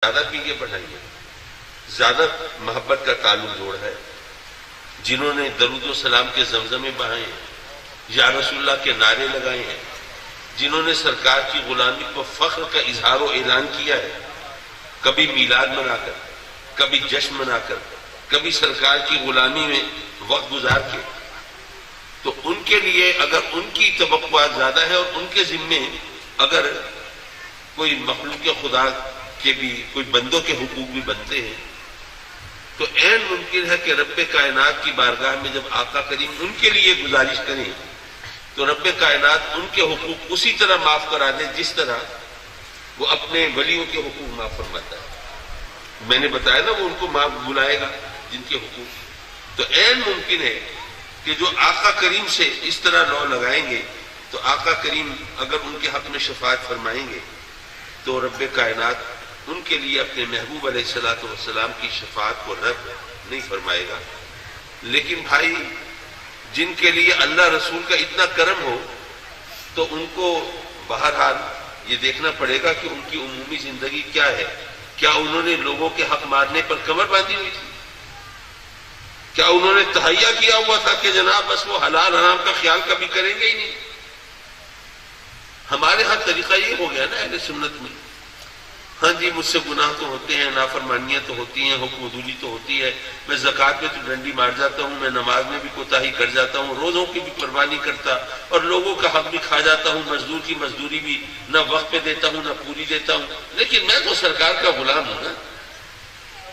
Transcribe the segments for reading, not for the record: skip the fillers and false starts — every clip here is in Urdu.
زیادہ پیگے بڑھائیے، زیادہ محبت کا تعلق جوڑ ہے، جنہوں نے درود و سلام کے زمزمے بہائے ہیں، یا رسول اللہ کے نعرے لگائے ہیں، جنہوں نے سرکار کی غلامی پر فخر کا اظہار و اعلان کیا ہے، کبھی میلاد منا کر، کبھی جشن منا کر، کبھی سرکار کی غلامی میں وقت گزار کے، تو ان کے لیے اگر ان کی توقعات زیادہ ہے اور ان کے ذمے اگر کوئی مخلوق خدا کے بھی کوئی بندوں کے حقوق بھی بنتے ہیں، تو عین ممکن ہے کہ رب کائنات کی بارگاہ میں جب آقا کریم ان کے لیے گزارش کریں تو رب کائنات ان کے حقوق اسی طرح معاف کرا دے جس طرح وہ اپنے ولیوں کے حقوق معاف فرماتا ہے۔ میں نے بتایا نا وہ ان کو معاف بلائے گا جن کے حقوق، تو عین ممکن ہے کہ جو آقا کریم سے اس طرح لو لگائیں گے تو آقا کریم اگر ان کے حق میں شفاعت فرمائیں گے تو رب کائنات ان کے لیے اپنے محبوب علیہ الصلوۃ والسلام کی شفاعت کو رد نہیں فرمائے گا۔ لیکن بھائی جن کے لیے اللہ رسول کا اتنا کرم ہو تو ان کو بہرحال یہ دیکھنا پڑے گا کہ ان کی عمومی زندگی کیا ہے۔ کیا انہوں نے لوگوں کے حق مارنے پر کمر باندھی ہوئی تھی؟ کیا انہوں نے تہیا کیا ہوا تھا کہ جناب بس وہ حلال حرام کا خیال کبھی کریں گے ہی نہیں؟ ہمارے ہاں طریقہ یہ ہو گیا نا اہل سنت میں، ہاں جی مجھ سے گناہ تو ہوتے ہیں، نافرمانیاں تو ہوتی ہیں، حکم عدولی تو ہوتی ہے، میں زکوٰۃ میں تو ڈنڈی مار جاتا ہوں، میں نماز میں بھی کوتاہی کر جاتا ہوں، روزوں کی بھی پرواہ نہیں کرتا، اور لوگوں کا حق بھی کھا جاتا ہوں، مزدور کی مزدوری بھی نہ وقت پہ دیتا ہوں نہ پوری دیتا ہوں، لیکن میں تو سرکار کا غلام ہوں نا،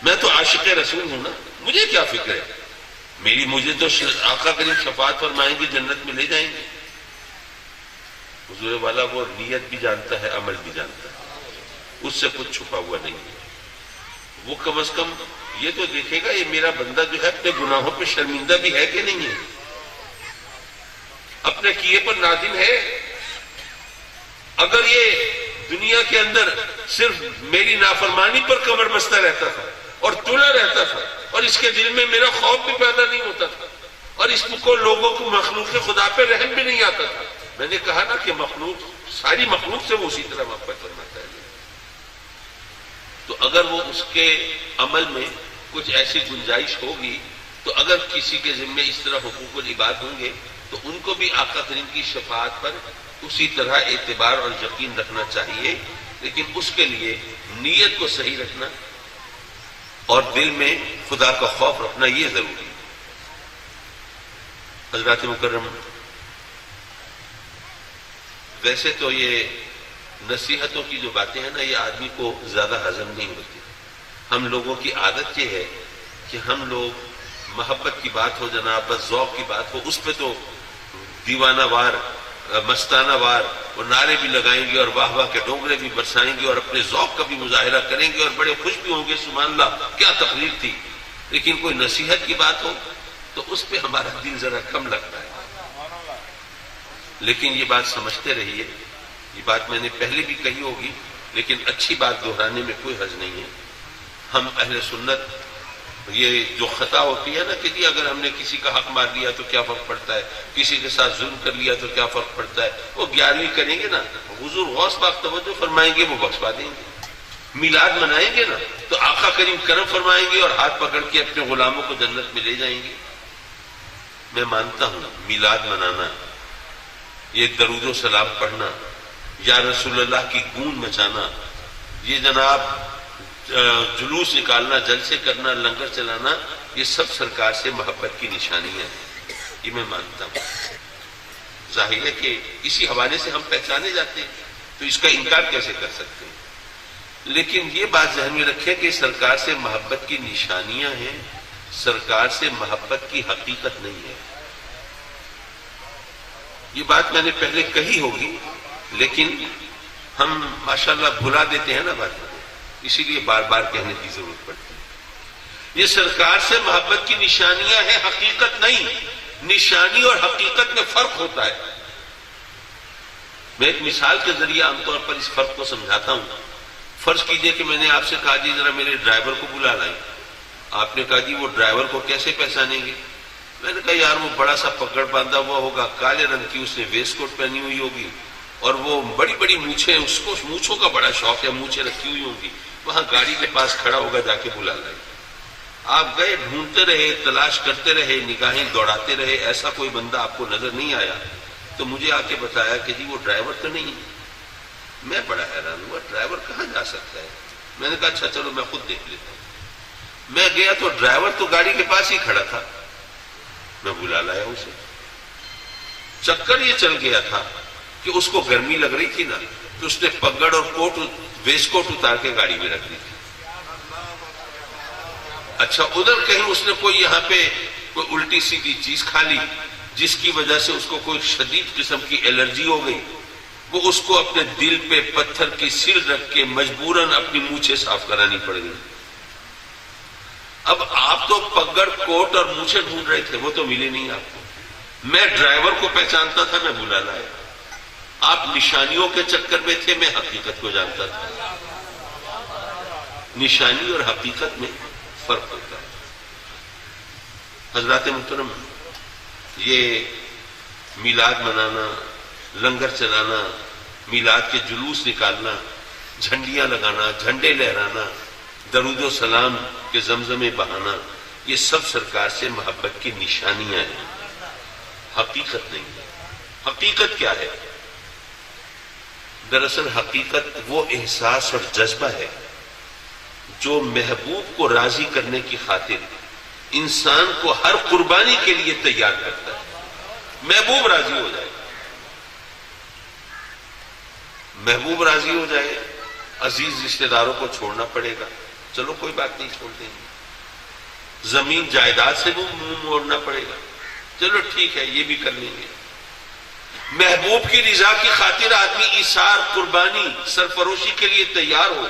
میں تو عاشق رسول ہوں نا، مجھے کیا فکر ہے؟ مجھے تو آقا کریم شفاعت فرمائیں گے، جنت میں لے جائیں گے۔ حضور والا وہ نیت بھی جانتا ہے، عمل بھی جانتا ہے، اس سے کچھ چھپا ہوا نہیں ہے۔ وہ کم از کم یہ تو دیکھے گا یہ میرا بندہ جو ہے اپنے گناہوں پہ شرمندہ بھی ہے کہ نہیں ہے، اپنے کیے پر نادم ہے۔ اگر یہ دنیا کے اندر صرف میری نافرمانی پر کمر بستہ رہتا تھا اور تلا رہتا تھا اور اس کے دل میں میرا خوف بھی پیدا نہیں ہوتا تھا اور اس کو لوگوں کو مخلوق خدا پہ رحم بھی نہیں آتا تھا، میں نے کہا نا کہ مخلوق ساری مخلوق سے وہ اسی طرح محبت فرماتا ہے، تو اگر وہ اس کے عمل میں کچھ ایسی گنجائش ہوگی تو اگر کسی کے ذمے اس طرح حقوق العباد ہوں گے تو ان کو بھی آقا کریم کی شفاعت پر اسی طرح اعتبار اور یقین رکھنا چاہیے، لیکن اس کے لیے نیت کو صحیح رکھنا اور دل میں خدا کا خوف رکھنا یہ ضروری ہے۔ حضرات مکرم، ویسے تو یہ نصیحتوں کی جو باتیں ہیں نا یہ آدمی کو زیادہ ہضم نہیں ہوتی، ہم لوگوں کی عادت یہ ہے کہ ہم لوگ محبت کی بات ہو جناب بس ذوق کی بات ہو اس پہ تو دیوانہ وار مستانہ وار وہ نعرے بھی لگائیں گے اور واہ واہ کے ڈونگرے بھی برسائیں گے اور اپنے ذوق کا بھی مظاہرہ کریں گے اور بڑے خوش بھی ہوں گے، سبحان اللہ کیا تقریر تھی، لیکن کوئی نصیحت کی بات ہو تو اس پہ ہمارا دل ذرا کم لگتا ہے۔ لیکن یہ بات سمجھتے رہیے، یہ بات میں نے پہلے بھی کہی ہوگی لیکن اچھی بات دہرانے میں کوئی حرج نہیں ہے۔ ہم اہل سنت یہ جو خطا ہوتی ہے نا کہ جی اگر ہم نے کسی کا حق مار لیا تو کیا فرق پڑتا ہے، کسی کے ساتھ ظلم کر لیا تو کیا فرق پڑتا ہے، وہ 11ویں کریں گے نا حضور غوث پاک توجہ فرمائیں گے وہ بخشوا دیں گے، میلاد منائیں گے نا تو آقا کریم کرم فرمائیں گے اور ہاتھ پکڑ کے اپنے غلاموں کو جنت میں لے جائیں گے۔ میں مانتا ہوں میلاد منانا، یہ درود و سلام پڑھنا، یا رسول اللہ کی گونج مچانا، یہ جناب جلوس نکالنا، جلسے کرنا، لنگر چلانا، یہ سب سرکار سے محبت کی نشانیاں ہیں، یہ میں مانتا ہوں۔ ظاہر ہے کہ اسی حوالے سے ہم پہچانے جاتے ہیں تو اس کا انکار کیسے کر سکتے ہیں، لیکن یہ بات ذہن میں رکھیں کہ سرکار سے محبت کی نشانیاں ہیں، سرکار سے محبت کی حقیقت نہیں ہے۔ یہ بات میں نے پہلے کہی ہوگی لیکن ہم ماشاءاللہ بھلا دیتے ہیں نا بات کو، اسی لیے بار بار کہنے کی ضرورت پڑتی ہے۔ یہ سرکار سے محبت کی نشانیاں ہیں، حقیقت نہیں۔ نشانی اور حقیقت میں فرق ہوتا ہے۔ میں ایک مثال کے ذریعے عام طور پر اس فرق کو سمجھاتا ہوں۔ فرض کیجئے کہ میں نے آپ سے کہا جی ذرا میرے ڈرائیور کو بلا لائیں، آپ نے کہا جی وہ ڈرائیور کو کیسے پہچانیں گے؟ میں نے کہا یار وہ بڑا سا پگڑ باندھا ہوا ہوگا، کالے رنگ کی اس نے ویسٹ کوٹ پہنی ہوئی ہوگی اور وہ بڑی بڑی مونچھیں، اس کو مونچھوں کا بڑا شوق ہے، مونچھیں رکھی ہوئی ہوں گی، وہاں گاڑی کے پاس کھڑا ہوگا، جا کے بلا لائے. آپ گئے، ڈھونڈتے رہے، تلاش کرتے رہے، نگاہیں دوڑاتے رہے، ایسا کوئی بندہ آپ کو نظر نہیں آیا. تو مجھے آ کے بتایا کہ جی وہ ڈرائیور تو نہیں ہے. میں بڑا حیران ہوا، ڈرائیور کہاں جا سکتا ہے؟ میں نے کہا اچھا چلو میں خود دیکھ لیتا ہوں. میں گیا تو ڈرائیور تو گاڑی کے پاس ہی کھڑا تھا. میں بلا لایا اسے. چکر یہ چل گیا تھا کہ اس کو گرمی لگ رہی تھی نا، تو اس نے پگڑ اور کوٹ، ویسٹ کوٹ اتار کے گاڑی میں رکھ دی تھی. اچھا ادھر کہیں اس نے کوئی یہاں پہ کوئی الٹی سیدھی چیز کھا لی جس کی وجہ سے اس کو کوئی شدید قسم کی الرجی ہو گئی، وہ اس کو اپنے دل پہ پتھر کی سل رکھ کے مجبوراً اپنی مونچھیں صاف کرانی پڑ گئی. اب آپ تو پگڑ، کوٹ اور مونچھیں ڈھونڈ رہے تھے، وہ تو ملے نہیں آپ کو. میں ڈرائیور کو پہچانتا تھا، میں بلا لایا. آپ نشانیوں کے چکر میں تھے، میں حقیقت کو جانتا تھا. نشانی اور حقیقت میں فرق ہوتا ہے. حضرات محترم، یہ میلاد منانا، لنگر چلانا، میلاد کے جلوس نکالنا، جھنڈیاں لگانا، جھنڈے لہرانا، درود و سلام کے زمزمے بہانا، یہ سب سرکار سے محبت کی نشانیاں ہیں، حقیقت نہیں ہے. حقیقت کیا ہے؟ دراصل حقیقت وہ احساس اور جذبہ ہے جو محبوب کو راضی کرنے کی خاطر انسان کو ہر قربانی کے لیے تیار کرتا ہے. محبوب راضی ہو جائے، محبوب راضی ہو جائے، عزیز رشتہ داروں کو چھوڑنا پڑے گا، چلو کوئی بات نہیں، چھوڑ دیں گے. زمین جائیداد سے بھی منہ موڑنا پڑے گا، چلو ٹھیک ہے، یہ بھی کر لیں گے. محبوب کی رضا کی خاطر آدمی ایثار، قربانی، سرفروشی کے لیے تیار ہو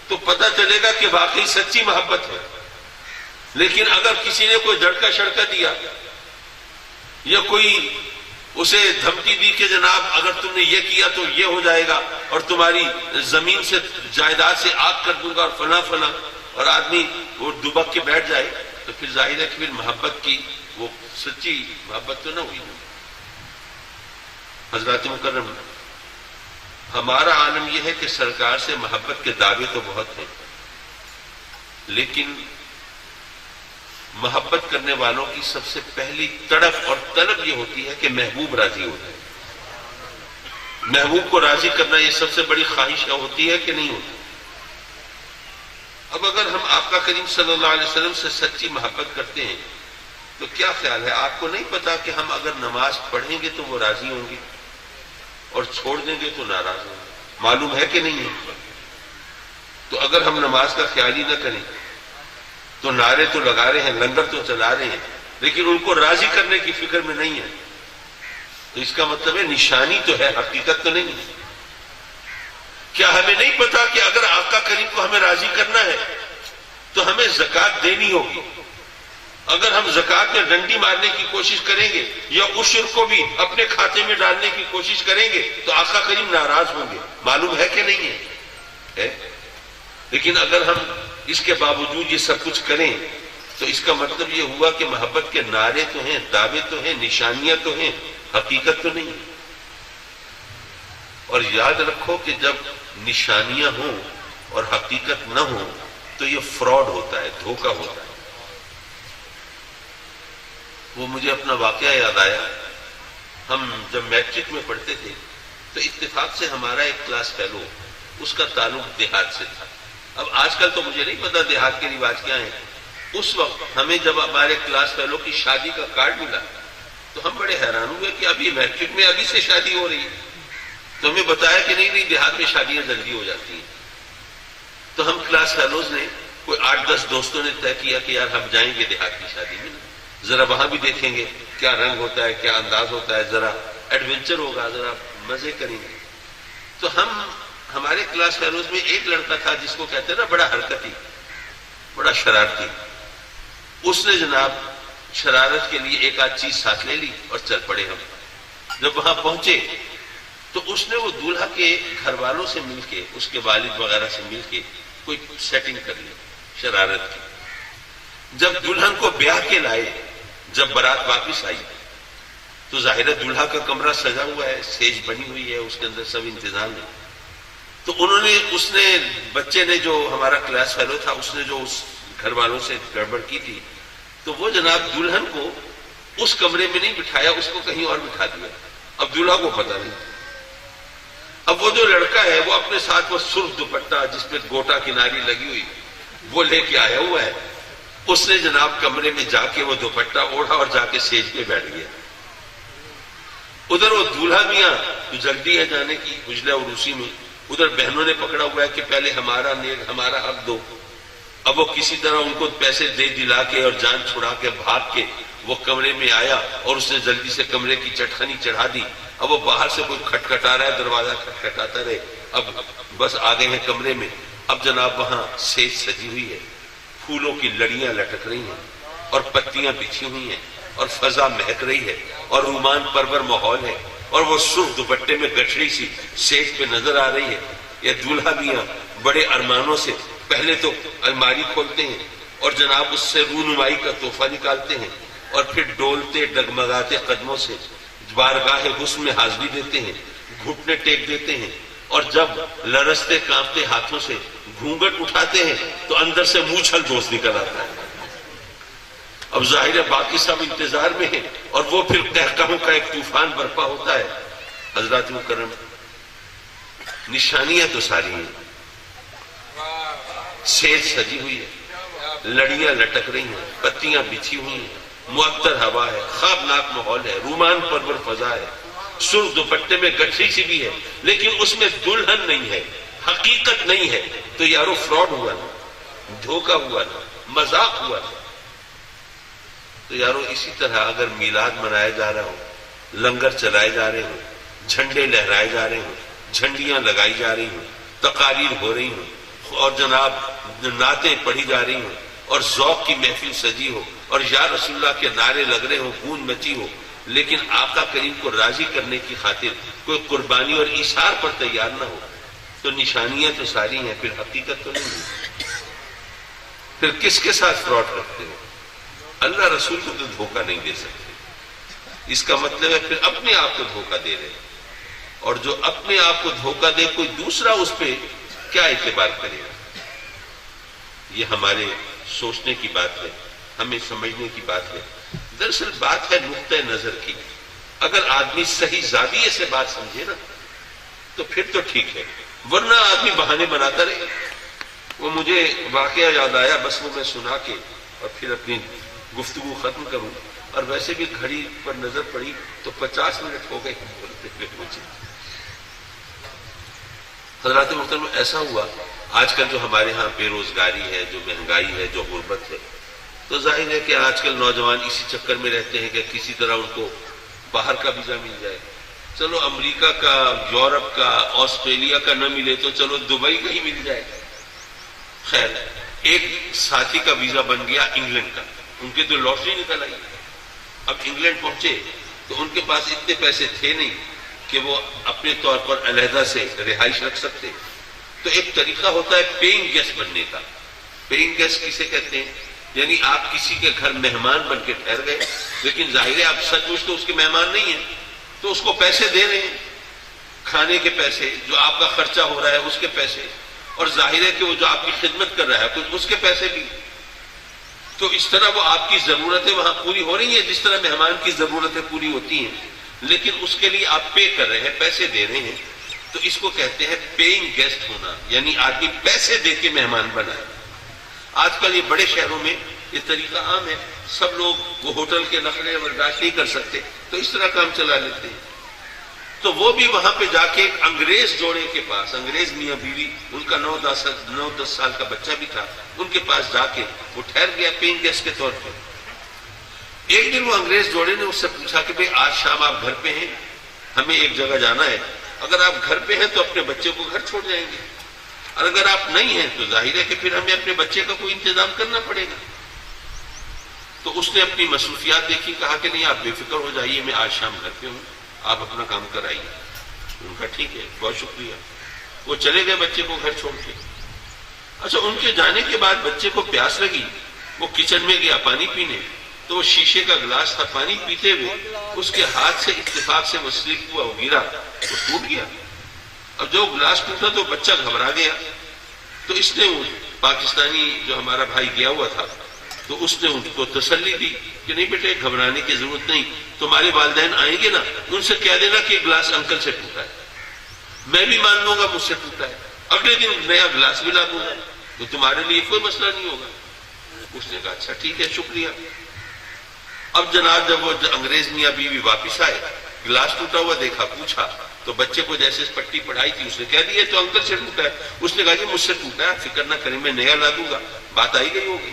تو پتہ چلے گا کہ واقعی سچی محبت ہے. لیکن اگر کسی نے کوئی دھڑکا شڑکا دیا یا کوئی اسے دھمکی دی کہ جناب اگر تم نے یہ کیا تو یہ ہو جائے گا اور تمہاری زمین سے، جائیداد سے آگ کر دوں گا اور فلاں فلاں، اور آدمی وہ دبک کے بیٹھ جائے، تو پھر ظاہر ہے کہ پھر محبت کی وہ سچی محبت تو نہ ہوئی. حضرات مکرم، ہمارا عالم یہ ہے کہ سرکار سے محبت کے دعوے تو بہت ہیں، لیکن محبت کرنے والوں کی سب سے پہلی تڑپ اور طلب یہ ہوتی ہے کہ محبوب راضی ہو جائے. محبوب کو راضی کرنا یہ سب سے بڑی خواہش ہوتی ہے کہ نہیں ہوتی؟ اب اگر ہم آقا کریم صلی اللہ علیہ وسلم سے سچی محبت کرتے ہیں تو کیا خیال ہے؟ آپ کو نہیں پتا کہ ہم اگر نماز پڑھیں گے تو وہ راضی ہوں گے اور چھوڑ دیں گے تو ناراض ہوں گے؟ معلوم ہے کہ نہیں ہے؟ تو اگر ہم نماز کا خیال ہی نہ کریں تو نعرے تو لگا رہے ہیں، لنگر تو چلا رہے ہیں، لیکن ان کو راضی کرنے کی فکر میں نہیں ہے، تو اس کا مطلب ہے نشانی تو ہے، حقیقت تو نہیں ہے. کیا ہمیں نہیں پتا کہ اگر آقا کریم کو ہمیں راضی کرنا ہے تو ہمیں زکوٰۃ دینی ہوگی؟ اگر ہم زکوٰۃ میں ڈنڈی مارنے کی کوشش کریں گے یا عشر کو بھی اپنے کھاتے میں ڈالنے کی کوشش کریں گے تو آقا کریم ناراض ہوں گے. معلوم ہے کہ نہیں ہے؟ لیکن اگر ہم اس کے باوجود یہ سب کچھ کریں تو اس کا مطلب یہ ہوا کہ محبت کے نعرے تو ہیں، دعوے تو ہیں، نشانیاں تو ہیں، حقیقت تو نہیں. اور یاد رکھو کہ جب نشانیاں ہوں اور حقیقت نہ ہو تو یہ فراڈ ہوتا ہے، دھوکہ ہوتا ہے. وہ مجھے اپنا واقعہ یاد آیا. ہم جب میٹرک میں پڑھتے تھے تو اتفاق سے ہمارا ایک کلاس فیلو، اس کا تعلق دیہات سے تھا. اب آج کل تو مجھے نہیں پتا دیہات کے رواج کیا ہیں. اس وقت ہمیں جب ہمارے کلاس فیلو کی شادی کا کارڈ ملا تو ہم بڑے حیران ہوئے کہ ابھی میٹرک میں ابھی سے شادی ہو رہی ہے. تو ہمیں بتایا کہ نہیں دیہات میں شادیاں جلدی ہو جاتی ہیں. تو ہم کلاس فیلوز نے کوئی 8-10 دوستوں نے طے کیا کہ یار ہم جائیں گے دیہات کی شادی میں، ذرا وہاں بھی دیکھیں گے کیا رنگ ہوتا ہے، کیا انداز ہوتا ہے، ذرا ایڈونچر ہوگا، ذرا مزے کریں گے. تو ہمارے کلاس فیلوز میں ایک لڑکا تھا جس کو کہتے ہیں نا بڑا حرکتی، بڑا شرارتی. اس نے جناب شرارت کے لیے ایک آدھ چیز ساتھ لے لی اور چل پڑے. ہم جب وہاں پہنچے تو اس نے وہ دولہا کے گھر والوں سے مل کے، اس کے والد وغیرہ سے مل کے کوئی سیٹنگ کر لی شرارت کی. جب دلہن کو بیاہ کے لائے، جب بارات واپس آئی تو ظاہر ہے دولہا کا کمرہ سجا ہوا ہے، سیج بنی ہوئی ہے، اس کے اندر سب انتظام ہے. تو اس نے بچے نے جو ہمارا کلاس فیلو تھا اس نے جو اس گھر والوں سے گڑبڑ کی تھی، تو وہ جناب دلہن کو اس کمرے میں نہیں بٹھایا، اس کو کہیں اور بٹھا دیا. اب دلہا کو پتہ نہیں. اب وہ جو لڑکا ہے وہ اپنے ساتھ وہ سرخ دوپٹہ جس پہ گوٹا کناری لگی ہوئی وہ لے کے آیا ہوا ہے. اس نے جناب کمرے میں جا کے وہ دوپٹہ اوڑھا اور جا کے سیج پہ بیٹھ گیا. ادھر وہ دولہا میاں جو جلدی ہے جانے کی اجلے عروسی میں، ادھر بہنوں نے پکڑا ہوا ہے کہ پہلے ہمارا حق دو. اب وہ کسی طرح ان کو پیسے دے دلا کے اور جان چھڑا کے بھاگ کے وہ کمرے میں آیا اور اس نے جلدی سے کمرے کی چٹخنی چڑھا دی. اب وہ باہر سے کوئی کھٹکھٹا رہا ہے، دروازہ کھٹکھٹاتا رہے. اب بس آ گئے ہیں کمرے میں. اب جناب وہاں سیج سجی ہوئی ہے، پھولوں کی لڑیاں لٹک رہی ہیں اور پتیاں بچھی ہوئی ہیں اور فضا مہک رہی ہے اور رومان پرور ماحول ہے اور وہ سرخ دوپٹے میں گٹھڑی سی سیج پہ نظر آ رہی ہے. یہ دولہا میاں بڑے ارمانوں سے پہلے تو الماری کھولتے ہیں اور جناب اس سے رونمائی کا تحفہ نکالتے ہیں اور پھر ڈولتے ڈگمگاتے قدموں سے بارگاہ حسن میں حاضری دیتے ہیں، گھٹنے ٹیک دیتے ہیں اور جب لرزتے کانپتے ہاتھوں سے گھونگھٹ اٹھاتے ہیں تو اندر سے موچھل دوست نکل آتا ہے. اب ظاہر ہے باقی سب انتظار میں ہیں اور وہ پھر قہقہوں کا ایک طوفان برپا ہوتا ہے. حضرات مکرم، نشانیاں تو ساری ہیں. سیج سجی ہوئی ہے، لڑیاں لٹک رہی ہیں، پتیاں بچھی ہوئی ہیں، معطر ہوا ہے، خوابناک ماحول ہے، رومان پرور فضا ہے، سرخ دوپٹے میں گٹھری سی بھی ہے، لیکن اس میں دلہن نہیں ہے، حقیقت نہیں ہے. تو یارو فراڈ ہوا نا، دھوکہ ہوا نا، مذاق ہوا نا. تو یارو اسی طرح اگر میلاد منایا جا رہا ہو، لنگر چلائے جا رہے ہوں، جھنڈے لہرائے جا رہے ہوں، جھنڈیاں لگائی جا رہی ہوں، تقاریر ہو رہی ہوں اور جناب نعتیں پڑھی جا رہی ہوں اور ذوق کی محفل سجی ہو اور یا رسول اللہ کے نعرے لگ رہے ہوں، گونج مچی ہو، لیکن آقا کریم کو راضی کرنے کی خاطر کوئی قربانی اور ایثار پر تیار نہ ہو، تو نشانیاں تو ساری ہیں، پھر حقیقت تو نہیں ہے. پھر کس کے ساتھ فراڈ کرتے ہو؟ اللہ رسول کو تو دھوکہ نہیں دے سکتے. اس کا مطلب ہے پھر اپنے آپ کو دھوکہ دے رہے ہیں. اور جو اپنے آپ کو دھوکہ دے کوئی دوسرا اس پہ کیا اعتبار کرے گا؟ یہ ہمارے سوچنے کی بات ہے، ہمیں سمجھنے کی بات ہے. دراصل بات ہے نقطۂ نظر کی. اگر آدمی صحیح زاویے سے بات سمجھے نا تو پھر تو ٹھیک ہے، ورنہ آدمی بہانے بناتا رہے. وہ مجھے واقعہ یاد آیا، بس وہ میں سنا کے اور پھر اپنی گفتگو ختم کروں. اور ویسے بھی گھڑی پر نظر پڑی تو 50 منٹ ہو گئے بولتے ہوئے مجھے. حضرات محترم، ایسا ہوا آج کل جو ہمارے ہاں بے روزگاری ہے، جو مہنگائی ہے، جو غربت ہے، تو ظاہر ہے کہ آج کل نوجوان اسی چکر میں رہتے ہیں کہ کسی طرح ان کو باہر کا ویزا مل جائے. چلو امریکہ کا، یورپ کا، آسٹریلیا کا نہ ملے تو چلو دبئی کا ہی مل جائے. خیر، ایک ساتھی کا ویزا بن گیا انگلینڈ کا. ان کے تو لاٹری نکل آئی. اب انگلینڈ پہنچے تو ان کے پاس اتنے پیسے تھے نہیں کہ وہ اپنے طور پر علیحدہ سے رہائش رکھ سکتے. تو ایک طریقہ ہوتا ہے پیئنگ گیسٹ بننے کا. پیئنگ گیسٹ کسے کہتے ہیں؟ یعنی آپ کسی کے گھر مہمان بن کے ٹھہر گئے، لیکن ظاہر ہے آپ سچ مچ تو اس کے مہمان نہیں ہیں، تو اس کو پیسے دے رہے ہیں، کھانے کے پیسے، جو آپ کا خرچہ ہو رہا ہے اس کے پیسے، اور ظاہر ہے کہ وہ جو آپ کی خدمت کر رہا ہے کچھ اس کے پیسے بھی. تو اس طرح وہ آپ کی ضرورتیں وہاں پوری ہو رہی ہیں جس طرح مہمان کی ضرورتیں پوری ہوتی ہیں، لیکن اس کے لیے آپ پے کر رہے ہیں، پیسے دے رہے ہیں. تو اس کو کہتے ہیں پیئنگ گیسٹ ہونا، یعنی آدمی پیسے دے کے مہمان بنا ہے. آج کل یہ بڑے شہروں میں یہ طریقہ عام ہے. سب لوگ وہ ہوٹل کے نخرے برداشت نہیں کر سکتے تو اس طرح کام چلا لیتے ہیں. تو وہ بھی وہاں پہ جا کے ایک انگریز جوڑے کے پاس، انگریز میاں بیوی، ان کا 9-10 سال کا بچہ بھی تھا، ان کے پاس جا کے وہ ٹھہر گیا پیئنگ گیسٹ کے طور پر. ایک دن وہ انگریز جوڑے نے اس سے پوچھا کہ بھئی آج شام آپ گھر پہ ہیں، ہمیں ایک جگہ جانا ہے، اگر آپ گھر پہ ہیں تو اپنے بچے کو گھر چھوڑ جائیں گے، اور اگر آپ نہیں ہیں تو ظاہر ہے کہ پھر ہمیں اپنے بچے کا کوئی انتظام کرنا پڑے گا. تو اس نے اپنی مصروفیات دیکھی، کہا کہ نہیں آپ بے فکر ہو جائیے، میں آج شام گھر پہ ہوں، آپ اپنا کام کرائیے. ان کا ٹھیک ہے، بہت شکریہ. وہ چلے گئے بچے کو گھر چھوڑ کے. اچھا، ان کے جانے کے بعد بچے کو پیاس لگی، وہ کچن میں گیا پانی پینے، تو وہ شیشے کا گلاس تھا، پانی پیتے ہوئے اس کے ہاتھ سے اتفاق سے وہ سلپ ہوا، وہ گرا، وہ ٹوٹ گیا. اب جو گلاس ٹوٹا تو بچہ گھبرا گیا، تو اس نے پاکستانی جو ہمارا بھائی گیا ہوا تھا تو اس نے ان کو تسلی دی کہ نہیں بیٹے گھبرانے کی ضرورت نہیں، تمہارے والدین آئیں گے نا ان سے کہہ دینا کہ گلاس انکل سے ٹوٹا ہے، میں بھی مان لوں گا مجھ سے ٹوٹا ہے، اگلے دن نیا گلاس بھی لا دوں گا تو تمہارے لیے کوئی مسئلہ نہیں ہوگا۔ اس نے کہا اچھا ٹھیک ہے شکریہ۔ اب جناب جب وہ انگریز میاں بیوی واپس آئے، گلاس ٹوٹا ہوا دیکھا، پوچھا تو بچے کو جیسے پٹی پڑھائی تھی اس نے کہہ دیا تو انکل سے ٹوٹا ہے۔ اس نے کہا کہ مجھ سے ٹوٹا ہے، فکر نہ کریں میں نیا لا دوں گا، بات آئی گئی ہوگی۔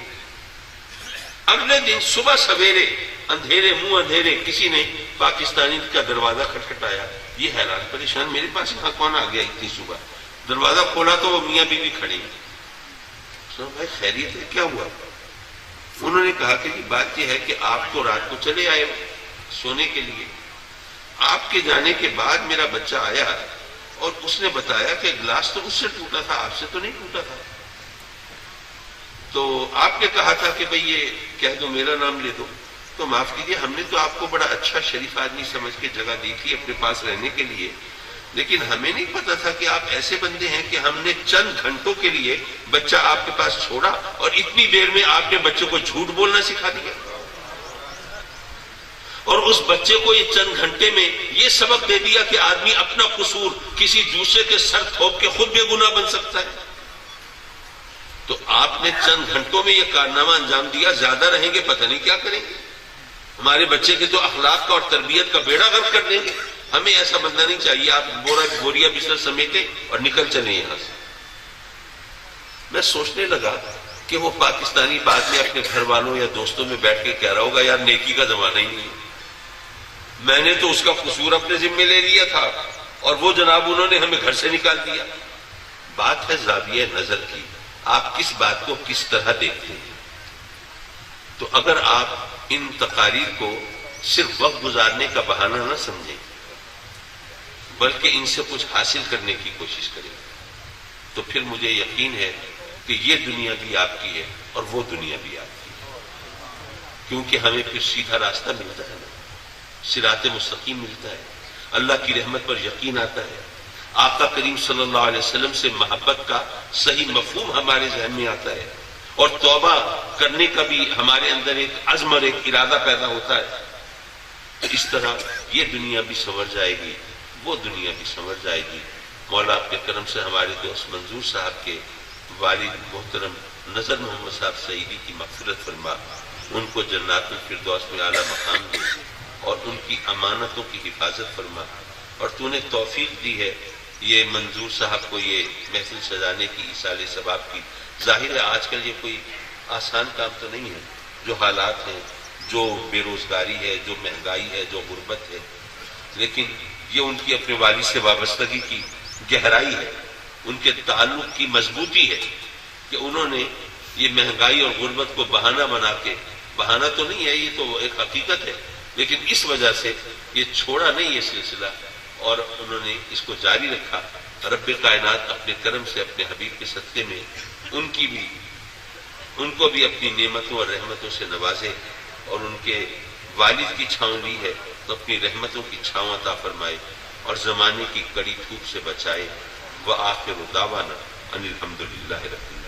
اگلے دن صبح سویرے اندھیرے منہ اندھیرے کسی نے پاکستانی کا دروازہ کھٹکھٹایا، یہ حیران پریشان میرے پاس یہاں کون آ گیا اتنی صبح؟ دروازہ کھولا تو وہ میاں بیوی کھڑی۔ بھائی خیریت ہے، کیا ہوا؟ انہوں نے کہا کہ جی بات یہ ہے کہ آپ تو رات کو چلے آئے سونے کے لیے، آپ کے جانے کے بعد میرا بچہ آیا اور اس نے بتایا کہ گلاس تو اس سے ٹوٹا تھا، آپ سے تو نہیں ٹوٹا تھا، تو آپ نے کہا تھا کہ بھئی یہ کہہ دو میرا نام لے دو، تو معاف کیجیے ہم نے تو آپ کو بڑا اچھا شریف آدمی سمجھ کے جگہ دی تھی اپنے پاس رہنے کے لیے، لیکن ہمیں نہیں پتا تھا کہ آپ ایسے بندے ہیں کہ ہم نے چند گھنٹوں کے لیے بچہ آپ کے پاس چھوڑا اور اتنی دیر میں آپ نے بچے کو جھوٹ بولنا سکھا دیا، اور اس بچے کو یہ چند گھنٹے میں یہ سبق دے دیا کہ آدمی اپنا قصور کسی دوسرے کے سر تھوپ کے خود بے گناہ بن سکتا ہے۔ تو آپ نے چند گھنٹوں میں یہ کارنامہ انجام دیا، زیادہ رہیں گے پتہ نہیں کیا کریں گے، ہمارے بچے کے تو اخلاق کا اور تربیت کا بیڑا غرق کر دیں گے۔ ہمیں ایسا بندہ نہیں چاہیے، آپ بوریا بستر سمیٹیں اور نکل چلیں یہاں سے۔ میں سوچنے لگا کہ وہ پاکستانی بعد میں اپنے گھر والوں یا دوستوں میں بیٹھ کے کہہ رہا ہوگا یار نیکی کا زمانہ ہی نہیں، میں نے تو اس کا قصور اپنے ذمہ لے لیا تھا اور وہ جناب انہوں نے ہمیں گھر سے نکال دیا۔ بات ہے زاویہ نظر کی، آپ کس بات کو کس طرح دیکھتے ہیں۔ تو اگر آپ ان تقاریر کو صرف وقت گزارنے کا بہانہ نہ سمجھیں بلکہ ان سے کچھ حاصل کرنے کی کوشش کریں تو پھر مجھے یقین ہے کہ یہ دنیا بھی آپ کی ہے اور وہ دنیا بھی آپ کی ہے، کیونکہ ہمیں پھر سیدھا راستہ ملتا ہے، صراط مستقیم ملتا ہے، اللہ کی رحمت پر یقین آتا ہے، آقا کریم صلی اللہ علیہ وسلم سے محبت کا صحیح مفہوم ہمارے ذہن میں آتا ہے، اور توبہ کرنے کا بھی ہمارے اندر ایک عزم اور ایک ارادہ پیدا ہوتا ہے۔ تو اس طرح یہ دنیا بھی سنور جائے گی، وہ دنیا بھی سنور جائے گی۔ مولا اپنے کرم سے ہمارے دوست منظور صاحب کے والد محترم نظر محمد صاحب سعیدی کی مغفرت فرما، ان کو جنات الفردوس میں اعلیٰ مقام دے اور ان کی امانتوں کی حفاظت فرما۔ اور تو نے توفیق دی ہے یہ منظور صاحب کو یہ محفل سجانے کی، ایصال ثواب کی۔ ظاہر ہے آج کل یہ کوئی آسان کام تو نہیں ہے، جو حالات ہیں، جو بے روزگاری ہے، جو مہنگائی ہے، جو غربت ہے، لیکن یہ ان کی اپنے والد سے وابستگی کی گہرائی ہے، ان کے تعلق کی مضبوطی ہے کہ انہوں نے یہ مہنگائی اور غربت کو بہانہ بنا کے، بہانہ تو نہیں ہے یہ تو ایک حقیقت ہے، لیکن اس وجہ سے یہ چھوڑا نہیں یہ سلسلہ اور انہوں نے اس کو جاری رکھا۔ رب کائنات اپنے کرم سے اپنے حبیب کے صدقے میں ان کو بھی اپنی نعمتوں اور رحمتوں سے نوازے، اور ان کے والد کی چھاؤں لی ہے تو اپنی رحمتوں کی چھاؤں عطا فرمائے اور زمانے کی کڑی دھوپ سے بچائے۔ وآخر دعوانا ان الحمد للہ رب العالمین۔